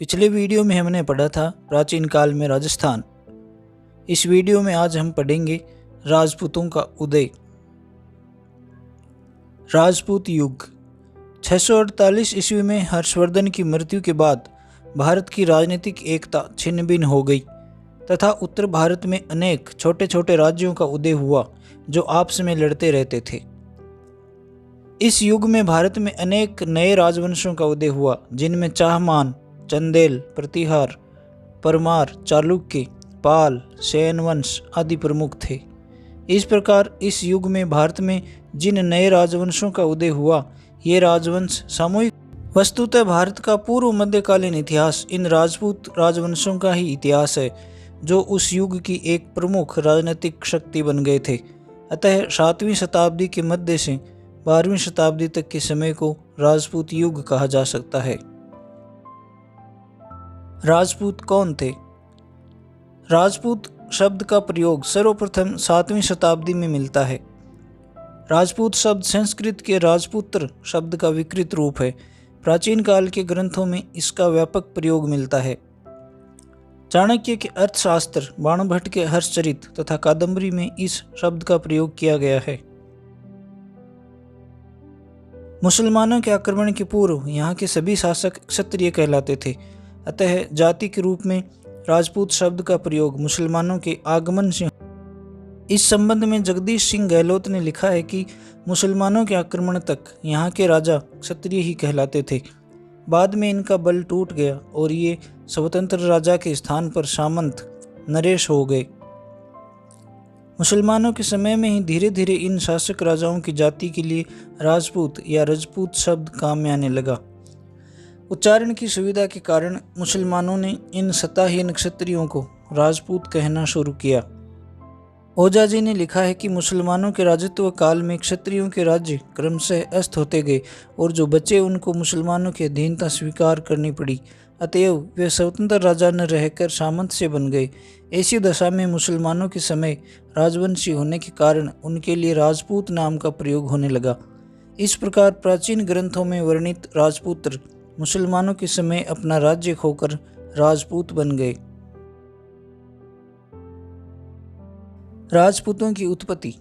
पिछले वीडियो में हमने पढ़ा था प्राचीन काल में राजस्थान। इस वीडियो में आज हम पढ़ेंगे राजपूतों का उदय। राजपूत युग 648 ईस्वी में हर्षवर्धन की मृत्यु के बाद भारत की राजनीतिक एकता छिन्न भिन्न हो गई तथा उत्तर भारत में अनेक छोटे छोटे राज्यों का उदय हुआ जो आपस में लड़ते रहते थे। इस युग में भारत में अनेक नए राजवंशों का उदय हुआ जिनमें चाहमान, चंदेल, प्रतिहार, परमार, चालुक्य, पाल, सेन वंश आदि प्रमुख थे। इस प्रकार इस युग में भारत में जिन नए राजवंशों का उदय हुआ ये राजवंश सामूहिक वस्तुतः भारत का पूर्व मध्यकालीन इतिहास इन राजपूत राजवंशों का ही इतिहास है जो उस युग की एक प्रमुख राजनीतिक शक्ति बन गए थे। अतः 7वीं शताब्दी के मध्य से 12वीं शताब्दी तक के समय को राजपूत युग कहा जा सकता है। राजपूत कौन थे? राजपूत शब्द का प्रयोग सर्वप्रथम 7वीं शताब्दी में मिलता है। राजपूत शब्द संस्कृत के राजपुत्र शब्द का विकृत रूप है। प्राचीन काल के ग्रंथों में इसका व्यापक प्रयोग मिलता है। चाणक्य के अर्थशास्त्र, बाणभट्ट के हर्षचरित तथा कादंबरी में इस शब्द का प्रयोग किया गया है। मुसलमानों के आक्रमण के पूर्व यहाँ के सभी शासक क्षत्रिय कहलाते थे। अतः जाति के रूप में राजपूत शब्द का प्रयोग मुसलमानों के आगमन से। इस संबंध में जगदीश सिंह गहलोत ने लिखा है कि मुसलमानों के आक्रमण तक यहाँ के राजा क्षत्रिय ही कहलाते थे। बाद में इनका बल टूट गया और ये स्वतंत्र राजा के स्थान पर सामंत नरेश हो गए। मुसलमानों के समय में ही धीरे धीरे इन शासक राजाओं की जाति के लिए राजपूत या रजपूत शब्द काम में आने लगा। उच्चारण की सुविधा के कारण मुसलमानों ने इन सत्ताहीन क्षत्रियों को राजपूत कहना शुरू किया। ओझा जी ने लिखा है कि मुसलमानों के राजत्व काल में क्षत्रियों के राज्य क्रमशः अस्त होते गए और जो बचे उनको मुसलमानों की अधीनता स्वीकार करनी पड़ी। अतएव वे स्वतंत्र राजा न रहकर सामंत से बन गए। ऐसी दशा में मुसलमानों के समय राजवंशी होने के कारण उनके लिए राजपूत नाम का प्रयोग होने लगा। इस प्रकार प्राचीन ग्रंथों में वर्णित राजपुत्र मुसलमानों के समय अपना राज्य खोकर राजपूत बन गए। राजपूतों की उत्पत्ति।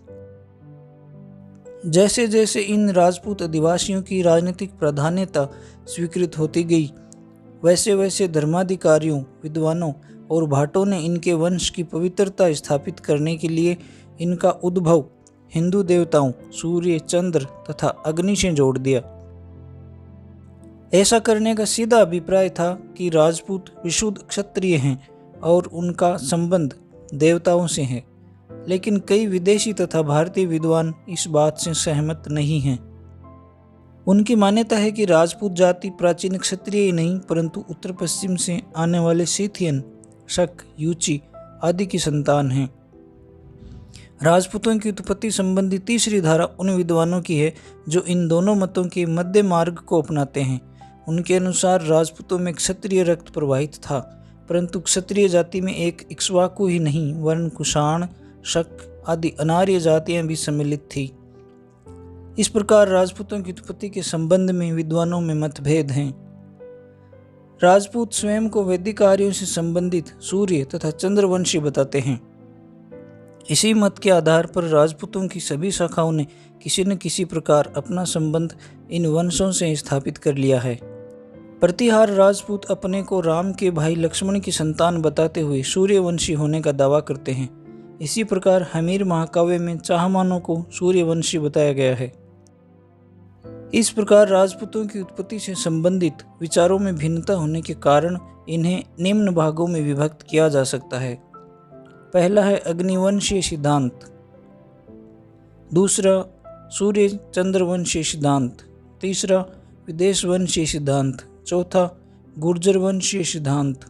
जैसे जैसे इन राजपूत अधिवासियों की राजनीतिक प्राधान्यता स्वीकृत होती गई वैसे वैसे धर्माधिकारियों, विद्वानों और भाटों ने इनके वंश की पवित्रता स्थापित करने के लिए इनका उद्भव हिंदू देवताओं सूर्य, चंद्र तथा अग्नि से जोड़ दिया। ऐसा करने का सीधा अभिप्राय था कि राजपूत विशुद्ध क्षत्रिय हैं और उनका संबंध देवताओं से है। लेकिन कई विदेशी तथा भारतीय विद्वान इस बात से सहमत नहीं हैं। उनकी मान्यता है कि राजपूत जाति प्राचीन क्षत्रिय ही नहीं परंतु उत्तर पश्चिम से आने वाले सीथियन, शक, यूची आदि की संतान हैं। राजपूतों की उत्पत्ति संबंधी तीसरी धारा उन विद्वानों की है जो इन दोनों मतों के मध्य मार्ग को अपनाते हैं। उनके अनुसार राजपूतों में क्षत्रिय रक्त प्रवाहित था परंतु क्षत्रिय जाति में एक इक्ष्वाकु ही नहीं वरन कुषाण, शक आदि अनार्य जातियां भी सम्मिलित थी। इस प्रकार राजपूतों की उत्पत्ति के संबंध में विद्वानों में मतभेद हैं। राजपूत स्वयं को वैदिक आर्यों से संबंधित सूर्य तथा चंद्रवंशी बताते हैं। इसी मत के आधार पर राजपूतों की सभी शाखाओं ने किसी न किसी प्रकार अपना संबंध इन वंशों से स्थापित कर लिया है। प्रतिहार राजपूत अपने को राम के भाई लक्ष्मण की संतान बताते हुए सूर्यवंशी होने का दावा करते हैं। इसी प्रकार हमीर महाकाव्य में चाहमानों को सूर्यवंशी बताया गया है। इस प्रकार राजपूतों की उत्पत्ति से संबंधित विचारों में भिन्नता होने के कारण इन्हें निम्न भागों में विभक्त किया जा सकता है। पहला है अग्निवंशीय सिद्धांत, दूसरा सूर्य चंद्रवंशीय सिद्धांत, तीसरा विदेशवंशीय सिद्धांत, चौथा गुर्जर वंशीय सिद्धांत,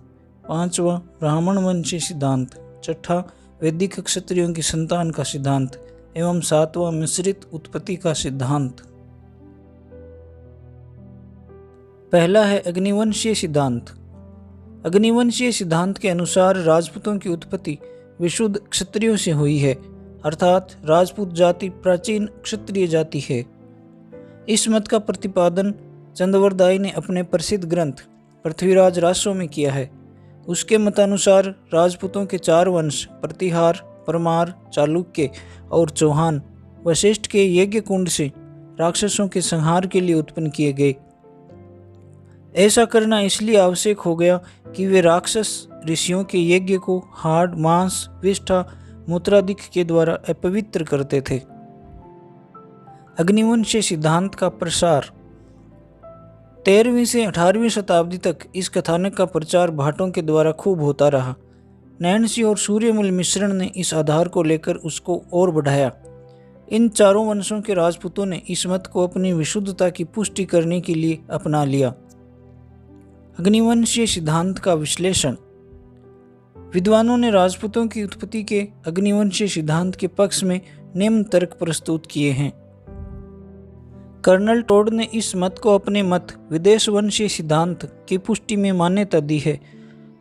पांचवा ब्राह्मण वंशीय सिद्धांत, छठा वैदिक क्षत्रियों की संतान का सिद्धांत एवं सातवां मिश्रित उत्पत्ति का सिद्धांत। पहला है अग्निवंशीय सिद्धांत। अग्निवंशीय सिद्धांत के अनुसार राजपूतों की उत्पत्ति विशुद्ध क्षत्रियों से हुई है अर्थात राजपूत जाति प्राचीन क्षत्रिय जाति है। इस मत का प्रतिपादन चंद्रवरदायी ने अपने प्रसिद्ध ग्रंथ पृथ्वीराज रासो में किया है। उसके मतानुसार राजपूतों के 4 वंश प्रतिहार, परमार, चालुक्य और चौहान वशिष्ठ के यज्ञ कुंड से राक्षसों के संहार के लिए उत्पन्न किए गए। ऐसा करना इसलिए आवश्यक हो गया कि वे राक्षस ऋषियों के यज्ञ को हाड़, मांस, विष्ठा, मूत्रादिक के द्वारा अपवित्र करते थे। अग्निवंशीय सिद्धांत का प्रसार 13वीं से 18वीं शताब्दी तक इस कथानक का प्रचार भाटों के द्वारा खूब होता रहा। नैणसी और सूर्यमल मिश्रण ने इस आधार को लेकर उसको और बढ़ाया। इन चारों वंशों के राजपूतों ने इस मत को अपनी विशुद्धता की पुष्टि करने के लिए अपना लिया। अग्निवंशीय सिद्धांत का विश्लेषण। विद्वानों ने राजपूतों की उत्पत्ति के अग्निवंशीय सिद्धांत के पक्ष में निम्न तर्क प्रस्तुत किए हैं। कर्नल टोड ने इस मत को अपने मत विदेशवंशीय सिद्धांत की पुष्टि में मान्यता दी है।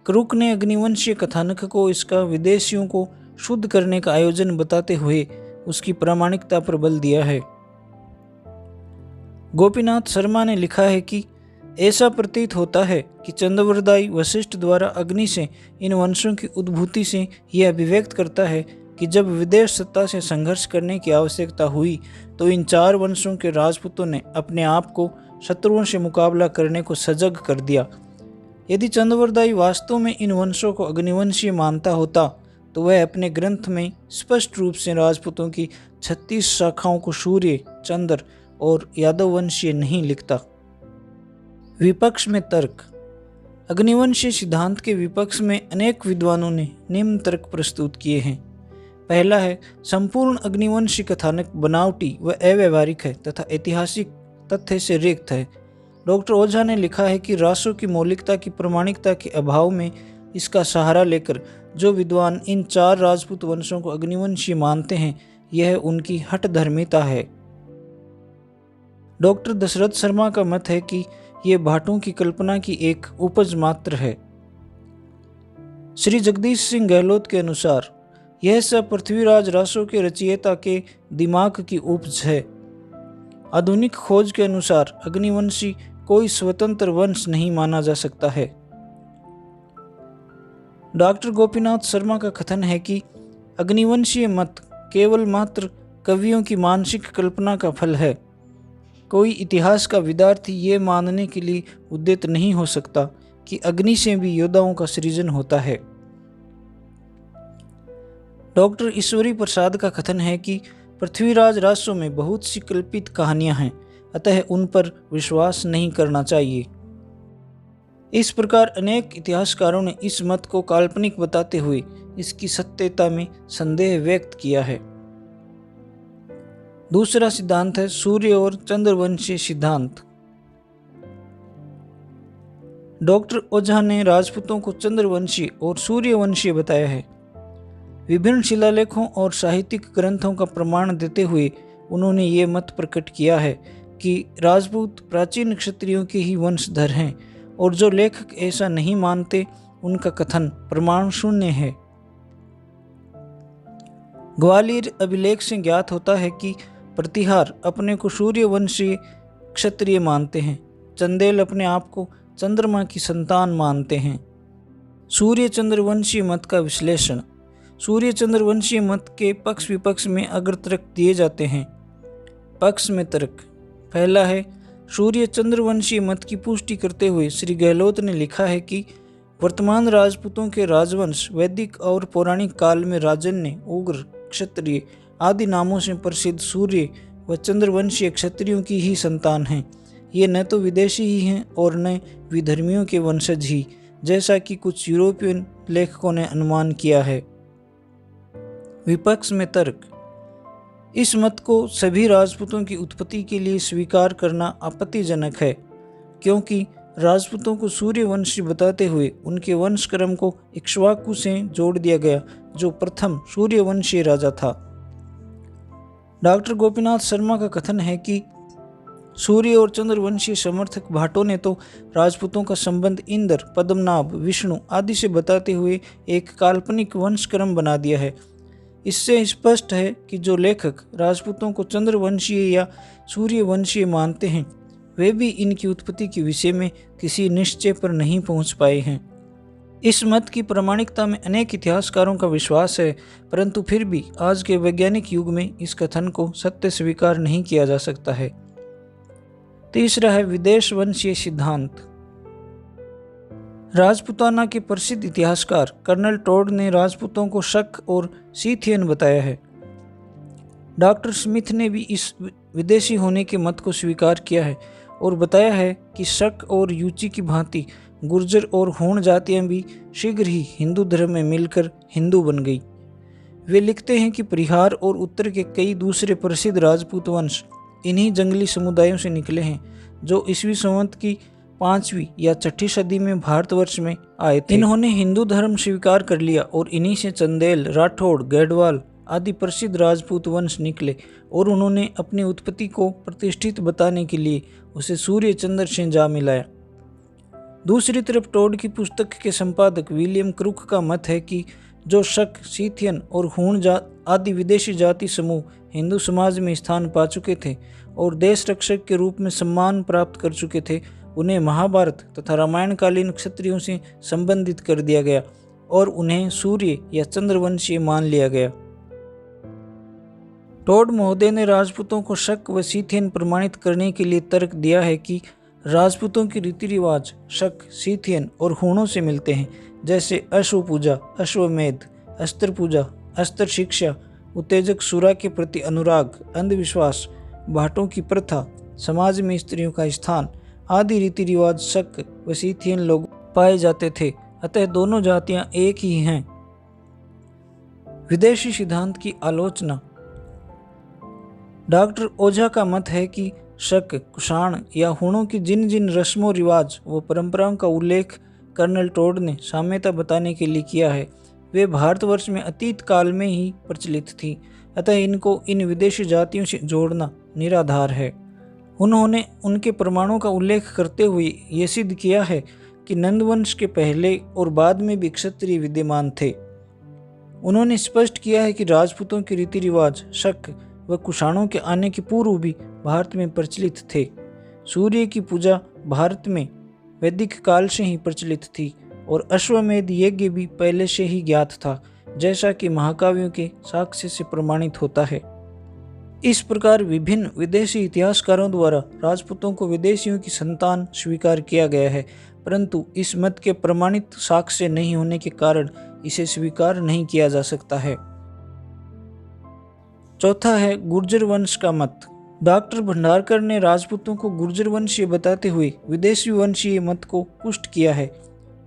क्रुक ने अग्निवंशीय कथानक को इसका विदेशियों को शुद्ध करने का आयोजन बताते हुए उसकी प्रामाणिकता पर बल दिया है। गोपीनाथ शर्मा ने लिखा है कि ऐसा प्रतीत होता है कि चंद्रवरदायी वशिष्ठ द्वारा अग्नि से इन वंशों की उद्भूति से यह अभिव्यक्त करता है कि जब विदेश सत्ता से संघर्ष करने की आवश्यकता हुई तो इन 4 वंशों के राजपूतों ने अपने आप को शत्रुओं से मुकाबला करने को सजग कर दिया। यदि चंद्रवरदायी वास्तव में इन वंशों को अग्निवंशीय मानता होता तो वह अपने ग्रंथ में स्पष्ट रूप से राजपूतों की 36 शाखाओं को सूर्य, चंद्र और यादव वंशीय नहीं लिखता। विपक्ष में तर्क। अग्निवंशीय सिद्धांत के विपक्ष में अनेक विद्वानों ने निम्न तर्क प्रस्तुत किए हैं। पहला है, संपूर्ण अग्निवंशीय कथानक बनावटी व अव्यवहारिक है तथा ऐतिहासिक तथ्य से रिक्त है। डॉक्टर ओझा ने लिखा है कि रासों की मौलिकता की प्रमाणिकता के अभाव में इसका सहारा लेकर जो विद्वान इन 4 राजपूत वंशों को अग्निवंशीय मानते हैं, यह उनकी हठधर्मिता है। डॉक्टर दशरथ शर्मा का मत है कि ये भाटों की कल्पना की एक उपज मात्र है। श्री जगदीश सिंह गहलोत के अनुसार यह सब पृथ्वीराज रासों के रचयिता के दिमाग की उपज है। आधुनिक खोज के अनुसार अग्निवंशी कोई स्वतंत्र वंश नहीं माना जा सकता है। डॉक्टर गोपीनाथ शर्मा का कथन है कि अग्निवंशीय मत केवल मात्र कवियों की मानसिक कल्पना का फल है। कोई इतिहास का विद्यार्थी ये मानने के लिए उद्यत नहीं हो सकता कि अग्नि से भी योद्धाओं का सृजन होता है। डॉक्टर ईश्वरी प्रसाद का कथन है कि पृथ्वीराज रासों में बहुत सी कल्पित कहानियां हैं, अतः उन पर विश्वास नहीं करना चाहिए। इस प्रकार अनेक इतिहासकारों ने इस मत को काल्पनिक बताते हुए इसकी सत्यता में संदेह व्यक्त किया है। दूसरा सिद्धांत है सूर्य और चंद्रवंशीय सिद्धांत। डॉक्टर ओझा ने राजपूतों को चंद्रवंशीय और सूर्यवंशीय बताया है। विभिन्न शिलालेखों और साहित्यिक ग्रंथों का प्रमाण देते हुए उन्होंने ये मत प्रकट किया है कि राजपूत प्राचीन क्षत्रियों के ही वंशधर हैं, और जो लेखक ऐसा नहीं मानते उनका कथन प्रमाण शून्य है। ग्वालियर अभिलेख से ज्ञात होता है कि प्रतिहार अपने को सूर्यवंशीय क्षत्रिय मानते हैं। चंदेल अपने आप को चंद्रमा की संतान मानते हैं। सूर्य चंद्रवंशीय मत का विश्लेषण। सूर्य चंद्रवंशीय मत के पक्ष विपक्ष में अग्र तर्क दिए जाते हैं। पक्ष में तर्क। पहला है, सूर्य चंद्रवंशीय मत की पुष्टि करते हुए श्री गहलोत ने लिखा है कि वर्तमान राजपूतों के राजवंश वैदिक और पौराणिक काल में राजन्य, उग्र, क्षत्रिय आदि नामों से प्रसिद्ध सूर्य व चंद्रवंशीय क्षत्रियों की ही संतान हैं। ये न तो विदेशी ही हैं और न विधर्मियों के वंशज ही, जैसा कि कुछ यूरोपियन लेखकों ने अनुमान किया है। विपक्ष में तर्क। इस मत को सभी राजपूतों की उत्पत्ति के लिए स्वीकार करना आपत्तिजनक है, क्योंकि राजपूतों को सूर्यवंशी बताते हुए उनके वंश क्रम को इक्ष्वाकु से जोड़ दिया गया, जो प्रथम सूर्यवंशी राजा था। डॉक्टर गोपीनाथ शर्मा का कथन है कि सूर्य और चंद्रवंशीय समर्थक भाटों ने तो राजपूतों का संबंध इंद्र, पद्मनाभ, विष्णु आदि से बताते हुए एक काल्पनिक वंशक्रम बना दिया है। इससे स्पष्ट है कि जो लेखक राजपूतों को चंद्रवंशीय या सूर्यवंशीय मानते हैं, वे भी इनकी उत्पत्ति के विषय में किसी निश्चय पर नहीं पहुंच पाए हैं। इस मत की प्रामाणिकता में अनेक इतिहासकारों का विश्वास है, परंतु फिर भी आज के वैज्ञानिक युग में इस कथन को सत्य स्वीकार नहीं किया जा सकता है। तीसरा है विदेश वंशीय सिद्धांत। राजपूताना के प्रसिद्ध इतिहासकार कर्नल टोड ने राजपूतों को शक और सीथियन बताया है। डॉक्टर स्मिथ ने भी इस विदेशी होने के मत को स्वीकार किया है और बताया है कि शक और यूची की भांति गुर्जर और होण जातियां भी शीघ्र ही हिंदू धर्म में मिलकर हिंदू बन गई। वे लिखते हैं कि परिहार और उत्तर के कई दूसरे प्रसिद्ध राजपूत वंश इन्हीं जंगली समुदायों से निकले हैं, जो ईस्वी संवत की 5वीं या 6ठी सदी में भारतवर्ष में आए थे। इन्होंने हिंदू धर्म स्वीकार कर लिया और इन्हीं से चंदेल, राठौड़, गढ़वाल आदि प्रसिद्ध राजपूत वंश निकले और उन्होंने अपनी उत्पत्ति को प्रतिष्ठित बताने के लिए उसे सूर्य चंद्र से जा मिलाया। दूसरी तरफ टोड की पुस्तक के संपादक विलियम क्रुक का मत है कि जो शक, सीथियन और हूण आदि विदेशी जाति समूह हिंदू समाज में स्थान पा चुके थे और देश रक्षक के रूप में सम्मान प्राप्त कर चुके थे, उन्हें महाभारत तथा रामायणकालीन क्षत्रियों से संबंधित कर दिया गया और उन्हें सूर्य या चंद्रवंशीय मान लिया गया। टोड महोदय ने राजपूतों को शक व सीथियन प्रमाणित करने के लिए तर्क दिया है कि राजपूतों के रीति रिवाज शक, सीथियन और हूणों से मिलते हैं, जैसे अश्व पूजा, अश्वमेध, अस्त्र पूजा, अस्त्र शिक्षा, उत्तेजक सुरा के प्रति अनुराग, अंधविश्वास, भाटों की प्रथा, समाज में स्त्रियों का स्थान आदि रीति रिवाज शक व सीथियन लोग पाए जाते थे। अतः दोनों जातियां एक ही हैं। विदेशी सिद्धांत की आलोचना। डॉक्टर ओझा का मत है कि शक, कुषाण या हूणों की जिन जिन रस्मों रिवाज व परंपराओं का उल्लेख कर्नल टोड ने साम्यता बताने के लिए किया है, वे भारतवर्ष में अतीत काल में ही प्रचलित थी। अतः इनको इन विदेशी जातियों से जोड़ना निराधार है। उन्होंने उनके प्रमाणों का उल्लेख करते हुए ये सिद्ध किया है कि नंदवंश के पहले और बाद में भी क्षत्रिय विद्यमान थे। उन्होंने स्पष्ट किया है कि राजपूतों के रीति रिवाज शक व कुषाणों के आने के पूर्व भी भारत में प्रचलित थे। सूर्य की पूजा भारत में वैदिक काल से ही प्रचलित थी और अश्वमेध यज्ञ भी पहले से ही ज्ञात था, जैसा कि महाकाव्यों के साक्ष्य से प्रमाणित होता है। इस प्रकार विभिन्न विदेशी इतिहासकारों द्वारा राजपूतों को विदेशियों की संतान स्वीकार किया गया है, परंतु इस मत के प्रमाणित साक्ष्य नहीं होने के कारण इसे स्वीकार नहीं किया जा सकता है। चौथा है गुर्जर वंश का मत। डॉक्टर भंडारकर ने राजपूतों को गुर्जर वंशीय बताते हुए विदेशी वंशीय मत को पुष्ट किया है।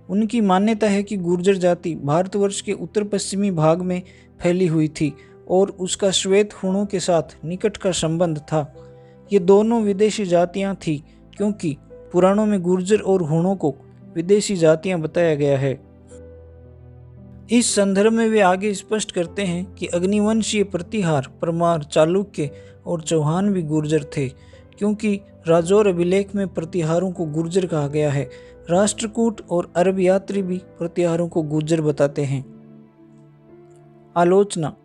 उनकी मान्यता है कि गुर्जर जाति भारतवर्ष के उत्तर पश्चिमी भाग में फैली हुई थी और उसका श्वेत हूणों के साथ निकट का संबंध था। ये दोनों विदेशी जातियां थीं, क्योंकि पुराणों में गुर्जर और हूणों को विदेशी जातियां बताया गया है। इस संदर्भ में वे आगे स्पष्ट करते हैं कि अग्निवंशीय प्रतिहार, परमार, चालुक्य और चौहान भी गुर्जर थे, क्योंकि राजौर अभिलेख में प्रतिहारों को गुर्जर कहा गया है। राष्ट्रकूट और अरब यात्री भी प्रतिहारों को गुर्जर बताते हैं। आलोचना।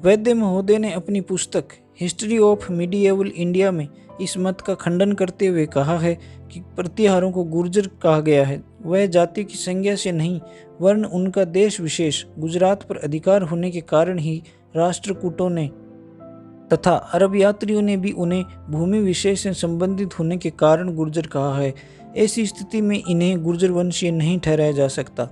वैद्य महोदय ने अपनी पुस्तक हिस्ट्री ऑफ मिडिएवल इंडिया में इस मत का खंडन करते हुए कहा है कि प्रतिहारों को गुर्जर कहा गया है वह जाति की संज्ञा से नहीं, वरन उनका देश विशेष गुजरात पर अधिकार होने के कारण ही राष्ट्रकूटों ने तथा अरब यात्रियों ने भी उन्हें भूमि विशेष से संबंधित होने के कारण गुर्जर कहा है। ऐसी स्थिति में इन्हें गुर्जर वंशीय नहीं ठहराया जा सकता।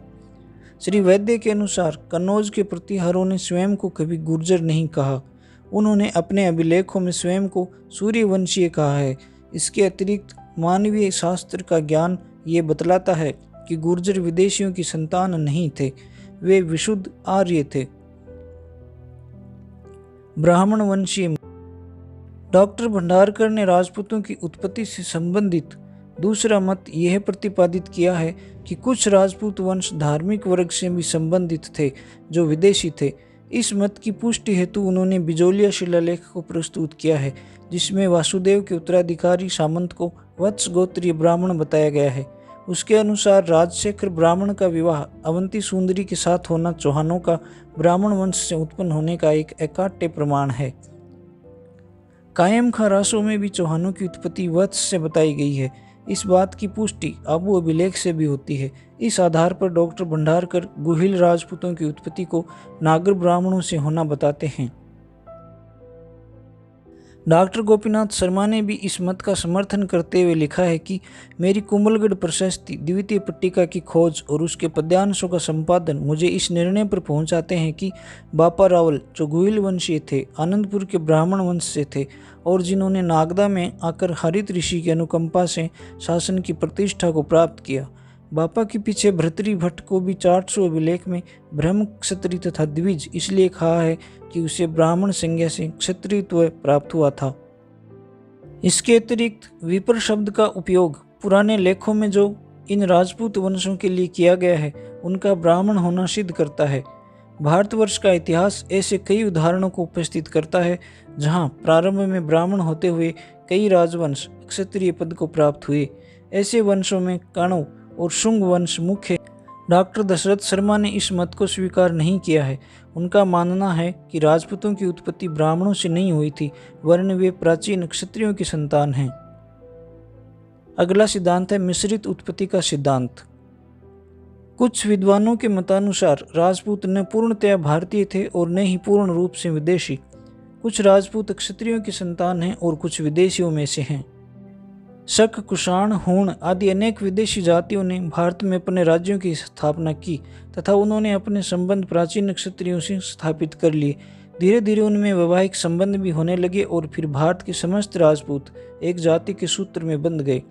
श्री वैद्य के अनुसार कन्नौज के प्रतिहारों ने स्वयं को कभी गुर्जर नहीं कहा। उन्होंने अपने अभिलेखों में स्वयं को सूर्यवंशीय कहा है। इसके अतिरिक्त मानवीय शास्त्र का ज्ञान ये बतलाता है कि गुर्जर विदेशियों की संतान नहीं थे, वे विशुद्ध आर्य थे। ब्राह्मण वंशीय। डॉक्टर भंडारकर ने राजपूतों की उत्पत्ति से संबंधित दूसरा मत यह प्रतिपादित किया है कि कुछ राजपूत वंश धार्मिक वर्ग से भी संबंधित थे जो विदेशी थे। इस मत की पुष्टि हेतु उन्होंने बिजोलिया शिलालेख को प्रस्तुत किया है, जिसमें वासुदेव के उत्तराधिकारी सामंत को वत्स गोत्रीय ब्राह्मण बताया गया है। उसके अनुसार राजशेखर ब्राह्मण का विवाह अवंती सुंदरी के साथ होना चौहानों का ब्राह्मण वंश से उत्पन्न होने का एक अकाट्य प्रमाण है। कायम खां रासों में भी चौहानों की उत्पत्ति वत्स से बताई गई है। इस बात की पुष्टि आबू अभिलेख से भी होती है। इस आधार पर डॉक्टर भंडारकर गुहिल राजपूतों की उत्पत्ति को नागर ब्राह्मणों से होना बताते हैं। डॉक्टर गोपीनाथ शर्मा ने भी इस मत का समर्थन करते हुए लिखा है कि मेरी कुंभलगढ़ प्रशस्ति द्वितीय पट्टिका की खोज और उसके पद्यांशों का संपादन मुझे इस निर्णय पर पहुंचाते हैं कि बापा रावल जो गुहिल वंशीय थे, आनंदपुर के ब्राह्मण वंश से थे और जिन्होंने नागदा में आकर हरित ऋषि की अनुकंपा से शासन की प्रतिष्ठा को प्राप्त किया। बापा के पीछे भर्तृहरि भट्ट को भी 400 अभिलेख में ब्रह्म, क्षत्रिय तथा द्विज इसलिए कहा है कि उसे ब्राह्मण संज्ञा से क्षत्रियत्व प्राप्त हुआ था। इसके अतिरिक्त विपर शब्द का उपयोग पुराने लेखों में जो इन राजपूत वंशों के लिए किया गया है उनका ब्राह्मण होना सिद्ध करता है। भारतवर्ष का इतिहास ऐसे कई उदाहरणों को उपस्थित करता है जहां प्रारंभ में ब्राह्मण होते हुए कई राजवंश क्षत्रिय पद को प्राप्त हुए। ऐसे वंशों में कणव और शुंग वंश मुख्य। डॉक्टर दशरथ शर्मा ने इस मत को स्वीकार नहीं किया है। उनका मानना है कि राजपूतों की उत्पत्ति ब्राह्मणों से नहीं हुई थी, वरन वे प्राचीन क्षत्रियों की संतान हैं। अगला सिद्धांत है मिश्रित उत्पत्ति का सिद्धांत। कुछ विद्वानों के मतानुसार राजपूत न पूर्णतया भारतीय थे और न ही पूर्ण रूप से विदेशी। कुछ राजपूत क्षत्रियों की संतान हैं और कुछ विदेशियों में से हैं। शक, कुषाण, हूण आदि अनेक विदेशी जातियों ने भारत में अपने राज्यों की स्थापना की तथा उन्होंने अपने संबंध प्राचीन क्षत्रियों से स्थापित कर लिए। धीरे धीरे उनमें वैवाहिक संबंध भी होने लगे और फिर भारत के समस्त राजपूत एक जाति के सूत्र में बंध गए।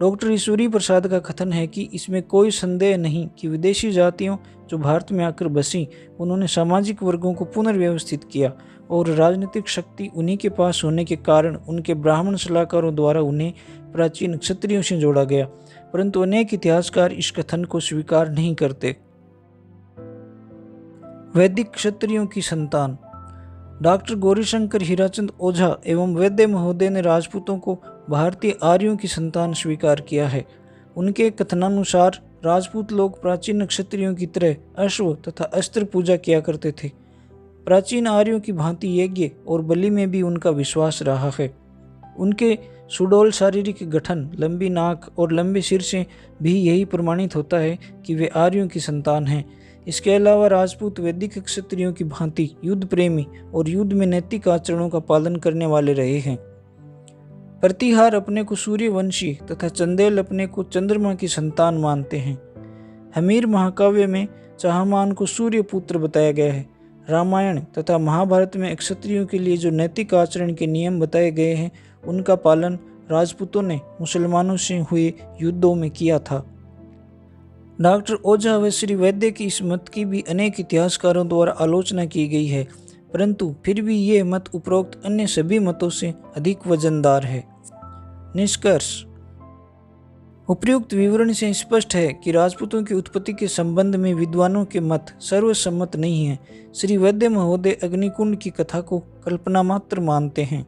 डॉक्टर ईश्वरी प्रसाद का कथन है कि इसमें कोई संदेह नहीं कि विदेशी जातियों जो भारत में आकर बसी उन्होंने सामाजिक वर्गों को पुनर्व्यवस्थित किया और राजनीतिक शक्ति उन्हीं के पास होने के कारण उनके ब्राह्मण सलाहकारों द्वारा उन्हें प्राचीन क्षत्रियों से जोड़ा गया। परंतु अनेक इतिहासकार इस कथन को स्वीकार नहीं करते। वैदिक क्षत्रियों की संतान। डॉक्टर गौरीशंकर हीराचंद ओझा एवं वैद्य महोदय ने राजपूतों को भारतीय आर्यों की संतान स्वीकार किया है। उनके कथनानुसार राजपूत लोग प्राचीन क्षत्रियों की तरह अश्व तथा अस्त्र पूजा किया करते थे। प्राचीन आर्यों की भांति यज्ञ और बलि में भी उनका विश्वास रहा है। उनके सुडौल शारीरिक गठन, लंबी नाक और लंबे सिर से भी यही प्रमाणित होता है कि वे आर्यों की संतान हैं। इसके अलावा राजपूत वैदिक क्षत्रियों की भांति युद्ध प्रेमी और युद्ध में नैतिक आचरणों का पालन करने वाले रहे हैं। प्रतिहार अपने को सूर्यवंशी तथा चंदेल अपने को चंद्रमा की संतान मानते हैं। हमीर महाकाव्य में चाहमान को सूर्य पुत्र बताया गया है। रामायण तथा महाभारत में क्षत्रियों के लिए जो नैतिक आचरण के नियम बताए गए हैं उनका पालन राजपूतों ने मुसलमानों से हुए युद्धों में किया था। डॉक्टर ओझा व श्री वैद्य की इस मत की भी अनेक इतिहासकारों द्वारा आलोचना की गई है, परंतु फिर भी ये मत उपरोक्त अन्य सभी मतों से अधिक वजनदार है। निष्कर्ष। उपर्युक्त विवरण से स्पष्ट है कि राजपूतों की उत्पत्ति के संबंध में विद्वानों के मत सर्वसम्मत नहीं है। श्री वैद्य महोदय अग्निकुंड की कथा को कल्पना मात्र मानते हैं।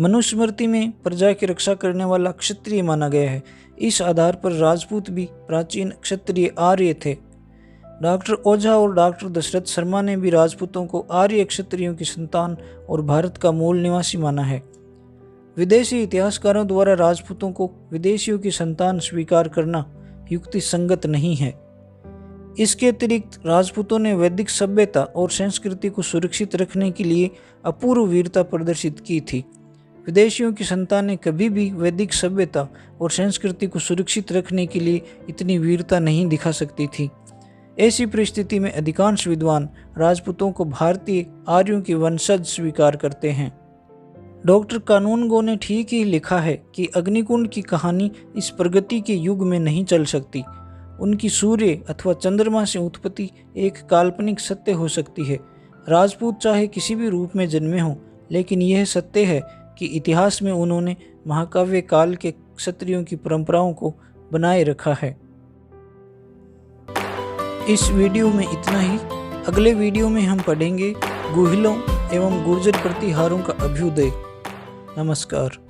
मनुस्मृति में प्रजा की रक्षा करने वाला क्षत्रिय माना गया है। इस आधार पर राजपूत भी प्राचीन क्षत्रिय आर्य थे। डॉक्टर ओझा और डॉक्टर दशरथ शर्मा ने भी राजपूतों को आर्य क्षत्रियों की संतान और भारत का मूल निवासी माना है। विदेशी इतिहासकारों द्वारा राजपूतों को विदेशियों की संतान स्वीकार करना युक्ति संगत नहीं है। इसके अतिरिक्त राजपूतों ने वैदिक सभ्यता और संस्कृति को सुरक्षित रखने के लिए अपूर्व वीरता प्रदर्शित की थी। विदेशियों की संतानें कभी भी वैदिक सभ्यता और संस्कृति को सुरक्षित रखने के लिए इतनी वीरता नहीं दिखा सकती थी। ऐसी परिस्थिति में अधिकांश विद्वान राजपूतों को भारतीय आर्यों के वंशज स्वीकार करते हैं। डॉक्टर कानूनगो ने ठीक ही लिखा है कि अग्निकुंड की कहानी इस प्रगति के युग में नहीं चल सकती। उनकी सूर्य अथवा चंद्रमा से उत्पत्ति एक काल्पनिक सत्य हो सकती है। राजपूत चाहे किसी भी रूप में जन्मे हों, लेकिन यह सत्य है कि इतिहास में उन्होंने महाकाव्य काल के क्षत्रियों की परंपराओं को बनाए रखा है। इस वीडियो में इतना ही। अगले वीडियो में हम पढ़ेंगे गुहिलों एवं गुर्जर प्रतिहारों का अभ्युदय। नमस्कार।